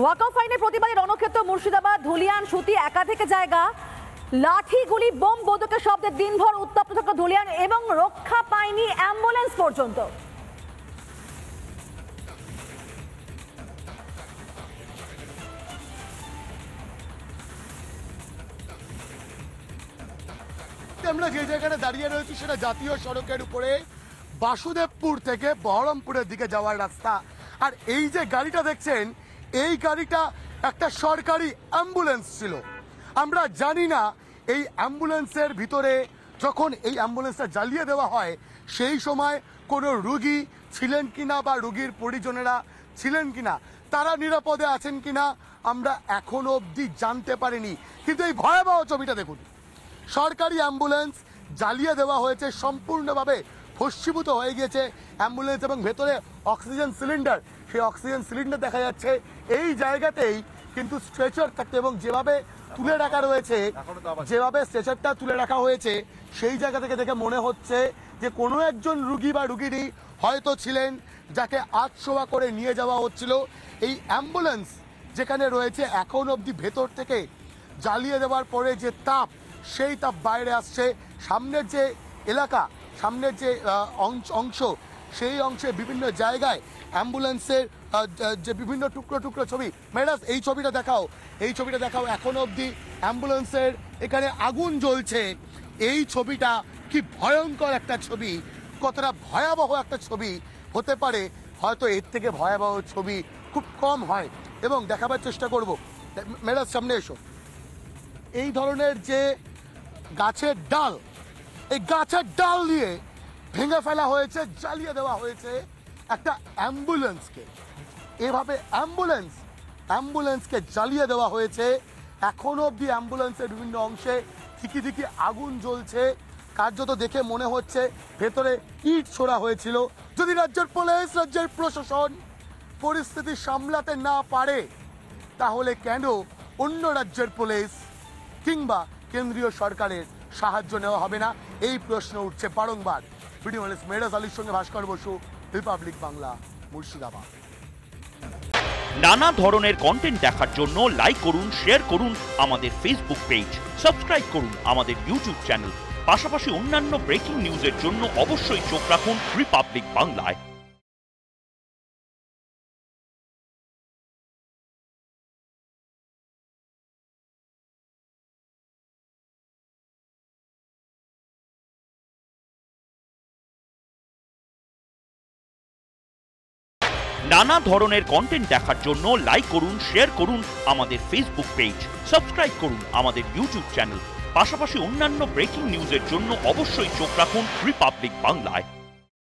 Walkout আইনের প্রতিবাদে রণক্ষেত্র মুর্শিদাবাদ, ধুলিয়ান, সুতি একাধিক জায়গা লাঠি, গুলি, বোম, বন্দুকের শব্দে দিনভর উত্তপ্ত থাকা ধুলিয়ান এবং রক্ষা পায়নি অ্যাম্বুলেন্স পর্যন্ত। আমরা যে জায়গাটা দাঁড়িয়ে রয়েছি সেটা জাতীয় সড়কের উপরে বাসুদেবপুর থেকে বহরমপুরের দিকে যাওয়ার রাস্তা। আর এই যে গাড়িটা দেখছেন, এই গাড়িটা একটা সরকারি অ্যাম্বুলেন্স ছিল। আমরা জানি না এই অ্যাম্বুলেন্সের ভিতরে যখন এই অ্যাম্বুলেন্সটা জ্বালিয়ে দেওয়া হয় সেই সময় কোনো রুগী ছিলেন কিনা বা রুগীর পরিজনেরা ছিলেন কিনা, তারা নিরাপদে আছেন কিনা আমরা এখনো অবধি জানতে পারিনি। কিন্তু এই ভয়াবহ ছবিটা দেখুন, সরকারি অ্যাম্বুলেন্স জ্বালিয়ে দেওয়া হয়েছে, সম্পূর্ণভাবে ভস্মীভূত হয়ে গিয়েছে অ্যাম্বুলেন্স এবং ভেতরে অক্সিজেন সিলিন্ডার, সেই অক্সিজেন সিলিন্ডার দেখা যাচ্ছে। এই জায়গাতেই কিন্তু স্ট্রেচার থাকতে এবং যেভাবে তুলে রাখা রয়েছে, যেভাবে স্ট্রেচারটা তুলে রাখা হয়েছে সেই জায়গা থেকে দেখে মনে হচ্ছে যে কোনো একজন রুগী বা রুগীরই হয়তো ছিলেন যাকে আধশোয়া করে নিয়ে যাওয়া হচ্ছিল। এই অ্যাম্বুলেন্স যেখানে রয়েছে এখন অবধি ভেতর থেকে জ্বালিয়ে দেওয়ার পরে যে তাপ, সেই তাপ বাইরে আসছে। সামনের যে এলাকা, সামনের যে অংশ, সেই অংশে বিভিন্ন জায়গায় অ্যাম্বুলেন্সের যে বিভিন্ন টুকরো টুকরো ছবি। ম্যাডাম এই ছবিটা দেখাও, এই ছবিটা দেখাও। এখনো অবধি অ্যাম্বুলেন্সের এখানে আগুন জ্বলছে। এই ছবিটা কি ভয়ঙ্কর একটা ছবি, কতটা ভয়াবহ একটা ছবি হতে পারে, হয়তো এর থেকে ভয়াবহ ছবি খুব কম হয় এবং দেখাবার চেষ্টা করব। ম্যাডাম সামনে এসো। এই ধরনের যে গাছের ডাল, এই গাছের ডাল দিয়ে ভেঙে ফেলা হয়েছে, জ্বালিয়ে দেওয়া হয়েছে একটা অ্যাম্বুলেন্সকে। এভাবে অ্যাম্বুলেন্সকে জ্বালিয়ে দেওয়া হয়েছে। এখনো অবধি অ্যাম্বুলেন্সের বিভিন্ন অংশে থিকি থিকি আগুন জ্বলছে। কার্যত দেখে মনে হচ্ছে ভেতরে ইট ছোড়া হয়েছিল। যদি রাজ্যের পুলিশ, রাজ্যের প্রশাসন পরিস্থিতি সামলাতে না পারে, তাহলে কেন অন্য রাজ্যের পুলিশ কিংবা কেন্দ্রীয় সরকারের সাহায্য নেওয়া হবে না, এই প্রশ্ন উঠছে বারংবার। ভিডিও জার্নালিস্ট মেহরাজ আলীর সঙ্গে ভাস্কর বসু, রিপাবলিক বাংলা, মুর্শিদাবাদ। নানা ধরনের কন্টেন্ট দেখার জন্য লাইক করুন, শেয়ার করুন আমাদের ফেসবুক পেজ, সাবস্ক্রাইব করুন আমাদের ইউটিউব চ্যানেল। পাশাপাশি অন্যান্য ব্রেকিং নিউজের জন্য অবশ্যই চোখ রাখুন রিপাবলিক বাংলায়। নানা ধরনের কন্টেন্ট দেখার জন্য লাইক করুন, শেয়ার করুন আমাদের ফেসবুক পেজ, সাবস্ক্রাইব করুন আমাদের ইউটিউব চ্যানেল। পাশাপাশি অন্যান্য ব্রেকিং নিউজের জন্য অবশ্যই চোখ রাখুন রিপাবলিক বাংলায়।